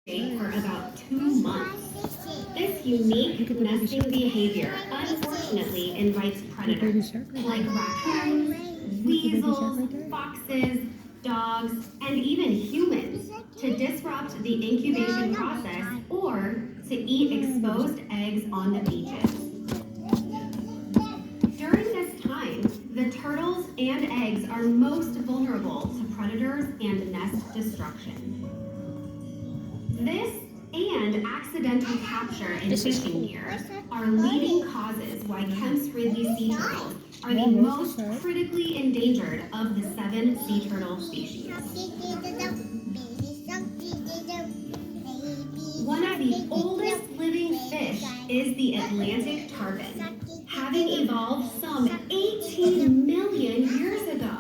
state for about 2 months. This unique nesting behavior unfortunately invites predators like raccoons, weasels, foxes, dogs, and even humans to disrupt the incubation process or to eat exposed eggs on the beaches. During this time, the turtles and eggs are most vulnerable to predators and nest destruction. This and accidental capture in fishing gear are leading causes why Kemp's Ridley sea turtles are the most critically endangered of the 7 sea turtle species. One of the oldest living fish is the Atlantic tarpon, having evolved some 18 million years ago.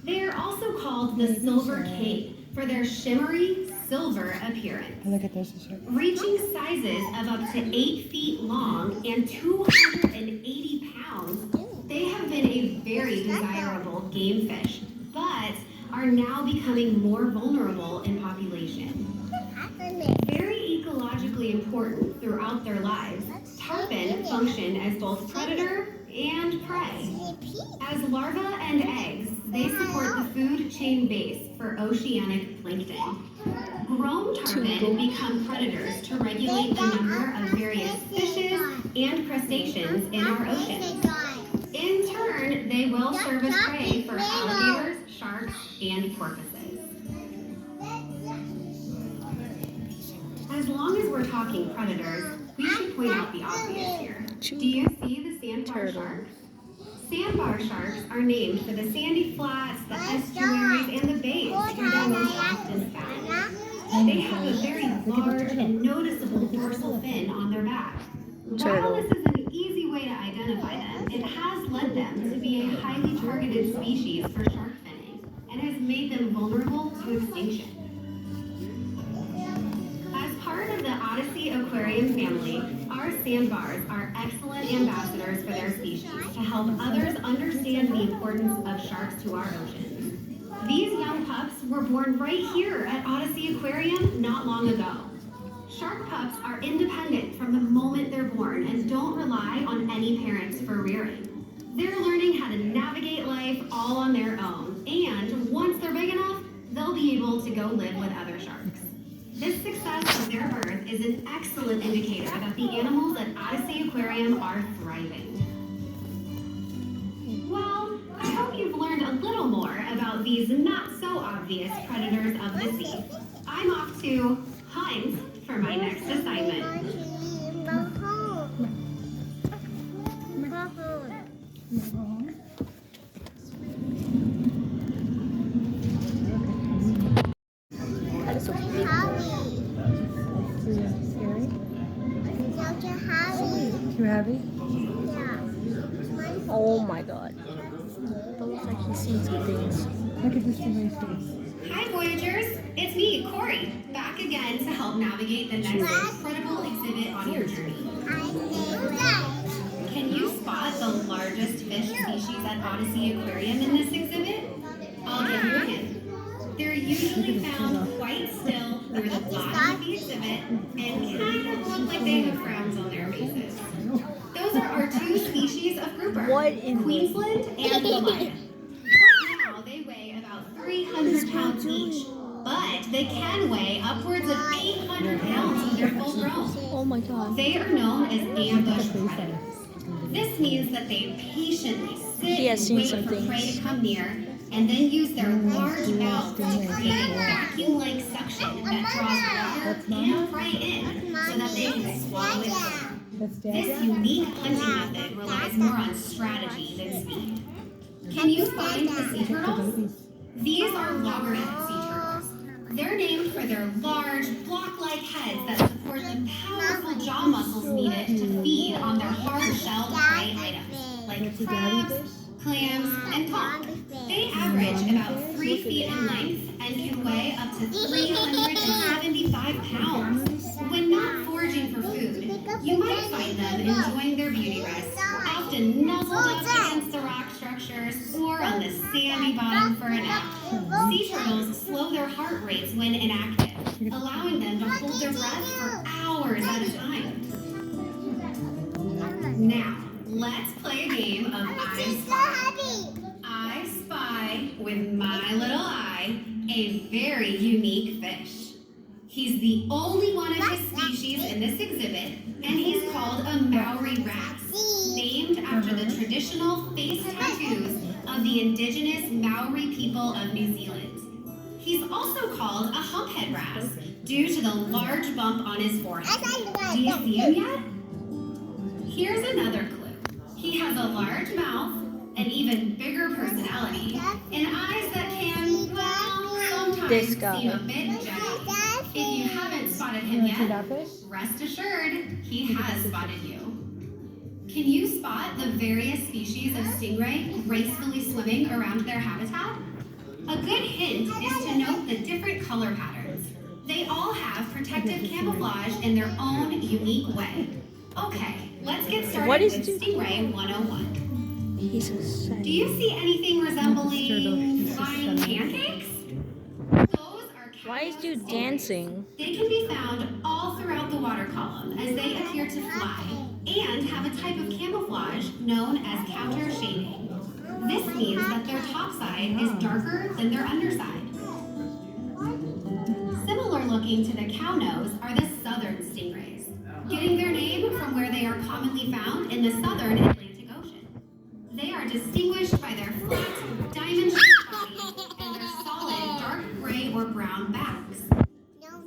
They are also called the silver king for their shimmery silver appearance. Look at this. Reaching sizes of up to 8 feet long and 280 pounds, they have been a very desirable game fish, but are now becoming more vulnerable in population. Very ecologically important throughout their lives, tarpon function as both predator and prey. As larvae and eggs, they support the food chain base for oceanic plankton. Grown tarpon become predators to regulate the number of various fishes and crustaceans in our oceans. In turn, they will serve as prey for alligators, sharks, and porpoises. As long as we're talking predators, we should point out the obvious here. Do you see the sandbar sharks? Sandbar sharks are named for the sandy flats, the estuaries, and the bays where they're most often found. They have a very large and noticeable dorsal fin on their back. While this is an easy way to identify them, it has led them to be a highly targeted species for shark finning and has made them vulnerable to extinction. As part of the Odyssey Aquarium family, our sandbars are excellent ambassadors for their species to help others understand the importance of sharks to our oceans. These young pups were born right here at Odyssey Aquarium not long ago. Shark pups are independent from the moment they're born and don't rely on any parents for rearing. They're learning how to navigate life all on their own, and once they're big enough, they'll be able to go live with other sharks. This success of their birth is an excellent indicator that the animals at Odyssey Aquarium are thriving. Well, I hope you've learned a little more about these not-so-obvious predators of the sea. I'm off to hunt for my next assignment. Too heavy? Oh my god. It looks like he's seen some things. Look at this stingray's face. Hi Voyagers, it's me, Corey, back again to help navigate the next incredible exhibit on your journey. Can you spot the largest fish species at Odyssey Aquarium in this exhibit? I'll give you a hint. They're usually found quite still near the bottom of the exhibit and kind of look like they have frowns on their faces. Those are our 2 species of grouper, Queensland and Goliath. Right now, they weigh about 300 pounds each, but they can weigh upwards of 800 pounds when they're full grown. Oh my god. They are known as ambush predators. This means that they patiently sit and wait for prey to come near, and then use their large mouths to create a vacuum-like suction that draws water and prey in so that they can swallow it down. This unique hunting method relies more on strategy than speed. Can you find the sea turtles? These are loggerhead sea turtles. They're named for their large, block-like heads that support the powerful jaw muscles needed to feed on their hard-shelled prey items, like crabs, clams, and conch. They average about 3 feet in length and can weigh up to 375 pounds. When not foraging for food, you might find them enjoying their beauty rest, often nuzzled up against the rock structures or on the sandy bottom for a nap. Sea turtles slow their heart rates when inactive, allowing them to hold their breath for hours at a time. Now, let's play a game of I Spy. I spy with my little eye a very unique fish. He's the only one of his species in this exhibit, and he's called a Maori wrasse, named after the traditional face tattoos of the indigenous Maori people of New Zealand. He's also called a humphead wrasse due to the large bump on his forehead. Do you see him yet? Here's another clue. He has a large mouth, an even bigger personality, and eyes that can, well, sometimes seem a bit jaggy. If you haven't spotted him yet, rest assured, he has spotted you. Can you spot the various species of stingray gracefully swimming around their habitat? A good hint is to note the different color patterns. They all have protective camouflage in their own unique way. Okay, let's get started with Stingray 101. Do you see anything resembling flying pancakes? Those are Why is you dancing? They can be found all throughout the water column as they appear to fly and have a type of camouflage known as counter shading. This means that their top side is darker than their underside. Similar looking to the cow nose are the southern stingrays, getting their name from where they are commonly found in the southern Atlantic Ocean. They are distinguished by their flat, diamond-shaped body and their solid, dark gray or brown backs.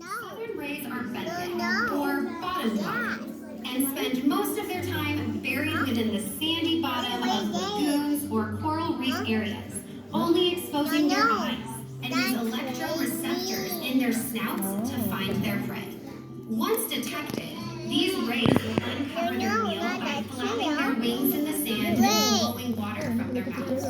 Southern rays are benthic, or bottom-dwellers, and spend most of their time buried within the sandy bottom of lagoons or coral reef areas, only exposing their eyes and use electroreceptors in their snouts to find their prey. Once detected, these rays will uncover their meal by flapping their wings in the sand and blowing water from their mouths.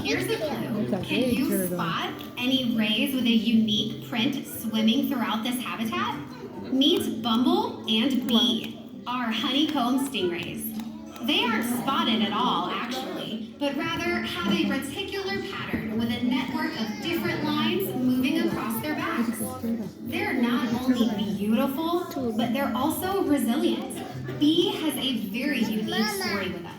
Here's a clue. Can you spot any rays with a unique print swimming throughout this habitat? Meet Bumble and Bee, our honeycomb stingrays. They aren't spotted at all, actually, but rather have a reticular pattern with a network of different lines moving across their backs. They're not only beautiful, but they're also resilient. Bee has a very unique story with us.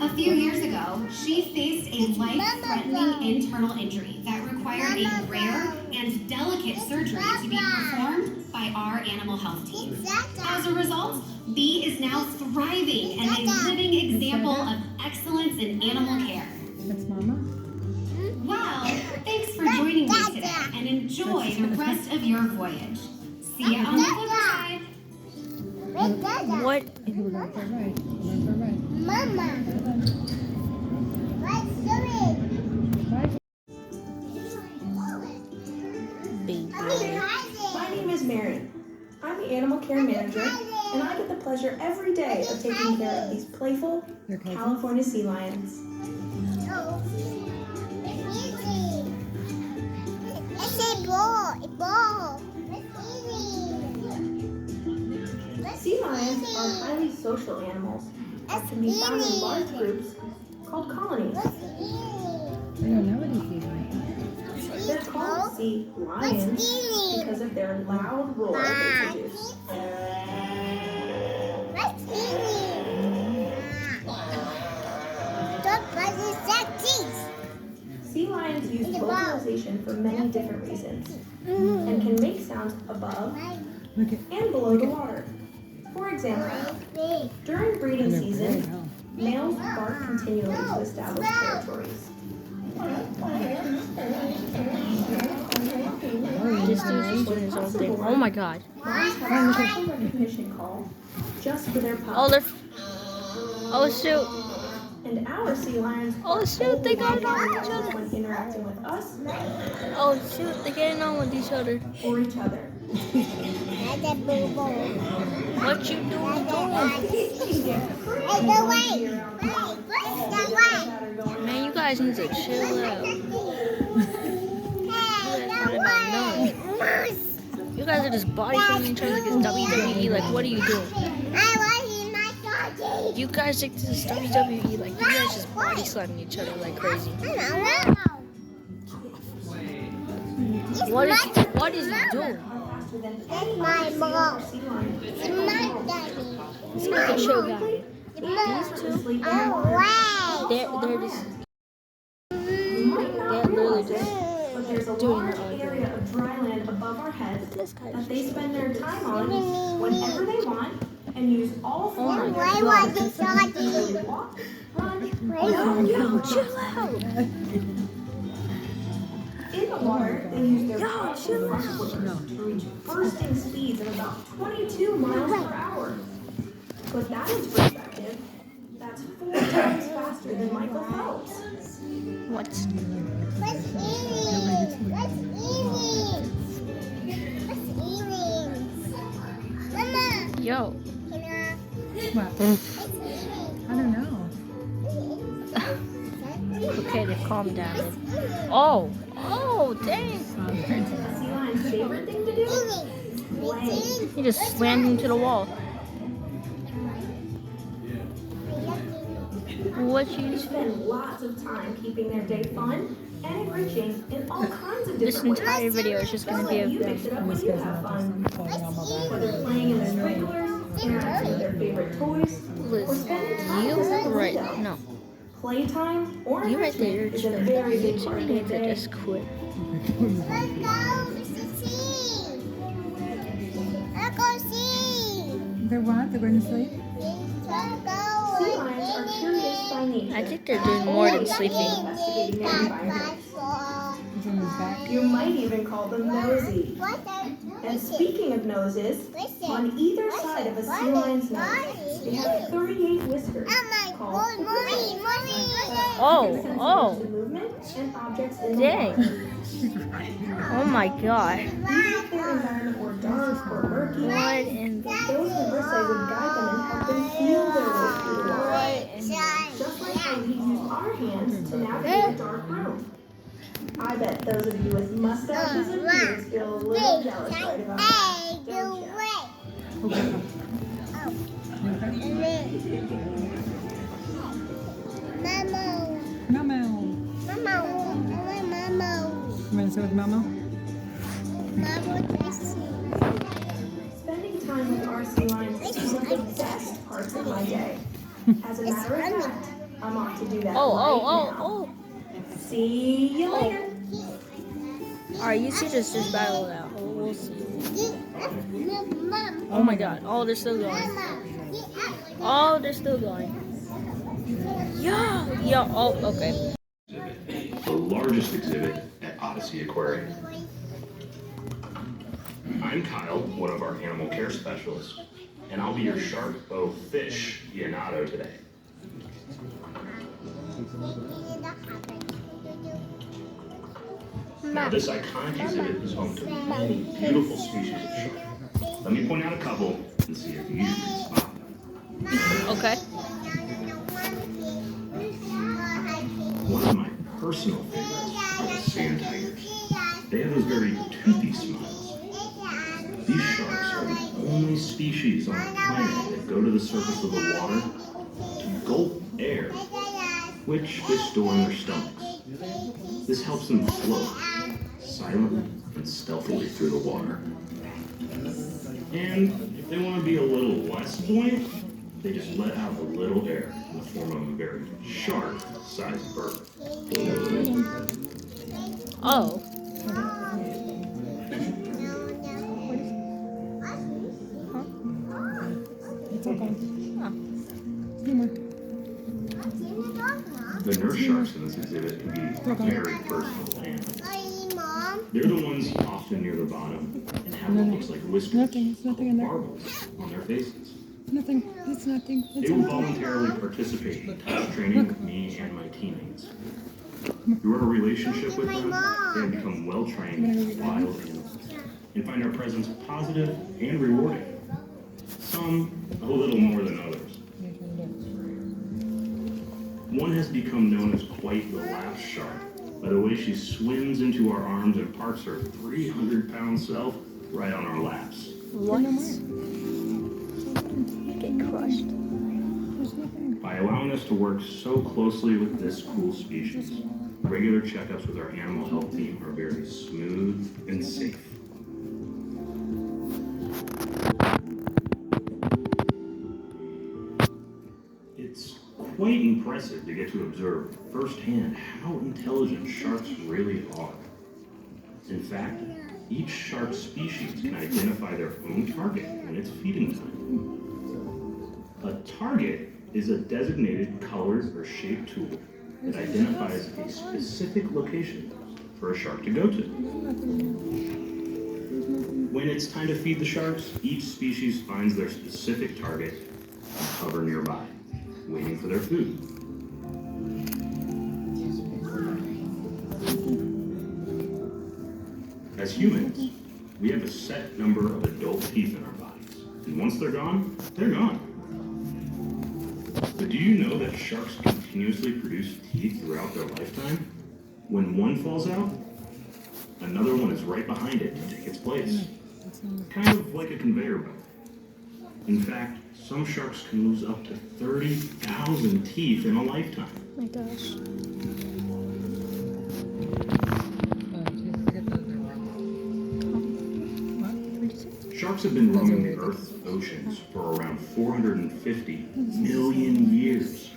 A few years ago, she faced a life-threatening internal injury that required a rare and delicate surgery to be performed by our animal health team. As a result, Bee is now thriving and a living example of excellence in animal care. That's Mama? Well, thanks for joining me today and enjoy the rest of your voyage. See you on the flip side. What? You were going for right. You went for right. Mama, what's doing? Right. My name is Mary. I'm the animal care manager, and I get the pleasure every day of taking care of these playful California sea lions. No, it's easy. It's a ball. It's easy. Sea lions are highly social animals that can be found in large groups called colonies. I don't know what he's eating. They're called sea lions because of their loud roar they produce. What's easy? Don't buzz his teeth. Sea lions use vocalization for many different reasons and can make sounds above Look at and below the water. For example, during breeding season, males bark continually to establish territories. This dude's just doing his own thing. Oh my god. Lions have a special recognition call just for their Oh, pups. they're. Oh shoot. And our sea lions Oh shoot, they got it on bark with each other. when interacting with us Oh shoot, they're getting on with each other. or each other. That's a boo-boo. What you doing? Hey, go away. What's the way? Man, you guys need to chill out. You guys are just body slamming each other like it's WWE. Like, what are you doing? I was in my doggy. You guys think this is WWE. Like, you guys just body slamming each other like crazy. I don't know. What is he doing? That's my mom. It's my daddy. It's like a show guy. These two, Oh, they're just You might not they're literally realize it, but there's a doing large their own area of dry land above our heads this guy. that they spend their time on whenever they want and use all four of their Why was it senses so to walk, run, Chill out. in the water, they use their powerful front flippers to reach bursting speeds of about 22 miles per hour. Put that into perspective, that's 4 times faster than Michael Phelps. What? Let's eat it. Let's eat it. Let's eat it. Mama. Yo. What? Let's eat it. I don't know. Okay, they calm down. Oh, dang. A sea lion's favorite thing to do? Play. He just slammed into the wall. What They you? spend lots of time keeping their day fun and enriching in all kinds of This different entire ways. video is just gonna be of You mix it them. up when you have fun. Whether playing in the sprinklers, interacting with their favorite toys, or spending time You with their right? window. No, Playtime or you right there. enrichment is a very big part of You their need to day. just quit. Let's go see. Let's go see. They're what? They're going to sleep? Let's go. Sea lions are curious by nature. I think they're doing more than sleeping. Investigating their environment. It's on his back. You might even call them nosy. And speaking of noses, on either side of a sea lion's nose, they have 38 whiskers called Oh, to movement and objects in the dang. water. Oh my god. Even if their environment were dark or murky, What in the those Versailles would guide them and help them feel their way through the water. Just like how we use our hands to navigate a dark room. I bet those of you with mustaches and beards feel a little jealous right about that, don't you? Momo. You want to sit with Momo? Spending time with our sea lions is one of the best parts of my day. As a matter of fact, I'm off to do that right now. oh. See you later. Alright, you two just battle it out. We'll see. Oh my god. Oh, they're still going. Oh, they're still going. Yeah. Oh, okay. The largest exhibit at Odyssey Aquarium. I'm Kyle, one of our animal care specialists, and I'll be your shark bow fish guianato today. Now, this iconic exhibit is home to many beautiful species of shark. Let me point out a couple and see if you can spot them. Okay. One of my personal favorites are the sand tigers. They have those very toothy smiles. These sharks are the only species on the planet that go to the surface of the water to gulp air, which they store in their stomachs. This helps them float silently and stealthily through the water. And if they want to be a little less buoyant, they just let out a little air in the form of a very shark-sized burp. Oh. It's okay. Oh. Humor. The nurse sharks in this exhibit can be very personal and they're the ones often near the bottom and have what looks like whiskers, Nothing. It's nothing in there. barbels on their faces. Nothing. It's nothing. It's They will nothing. voluntarily participate in touch training with me and my teammates. Through our relationship with them, they have become well-trained wild animals and find our presence positive and rewarding. Some a little more than others. One has become known as quite the laugh shark by the way she swims into our arms and parks her 300-pound self right on our laps. What? Get crushed. By allowing us to work so closely with this cool species, regular checkups with our animal health team are very smooth and safe. It's quite impressive to get to observe firsthand how intelligent sharks really are. In fact, each shark species can identify their own target when it's feeding time. A target is a designated colored or shaped tool that identifies a specific location for a shark to go to. When it's time to feed the sharks, each species finds their specific target and hover nearby, waiting for their food. As humans, we have a set number of adult teeth in our bodies, and once they're gone, they're gone. But do you know that sharks continuously produce teeth throughout their lifetime? When one falls out, another one is right behind it to take its place. Kind of like a conveyor belt. In fact, some sharks can lose up to 30,000 teeth in a lifetime. Oh my gosh. Sharks have been roaming the Earth's oceans for around 450 million years.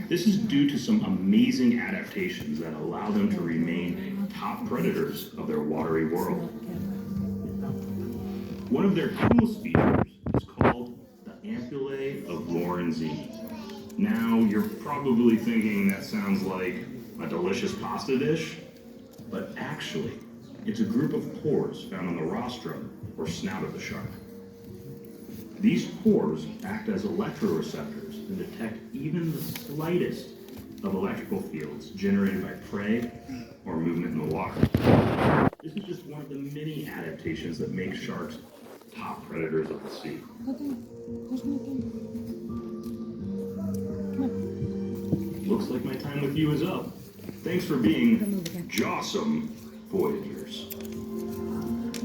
This is due to some amazing adaptations that allow them to remain top predators of their watery world. One of their coolest features is called the ampullae of Lorenzini. Now, you're probably thinking that sounds like a delicious pasta dish, but actually, it's a group of pores found on the rostrum or snout of the shark. These pores act as electroreceptors and detect even the slightest of electrical fields generated by prey or movement in the water. This is just one of the many adaptations that make sharks top predators of the sea. Looks like my time with you is up. Thanks for being jawsome, Voyagers.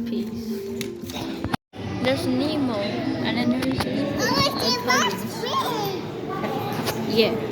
Peace. There's Nemo, and then there's Oh, it's Yeah.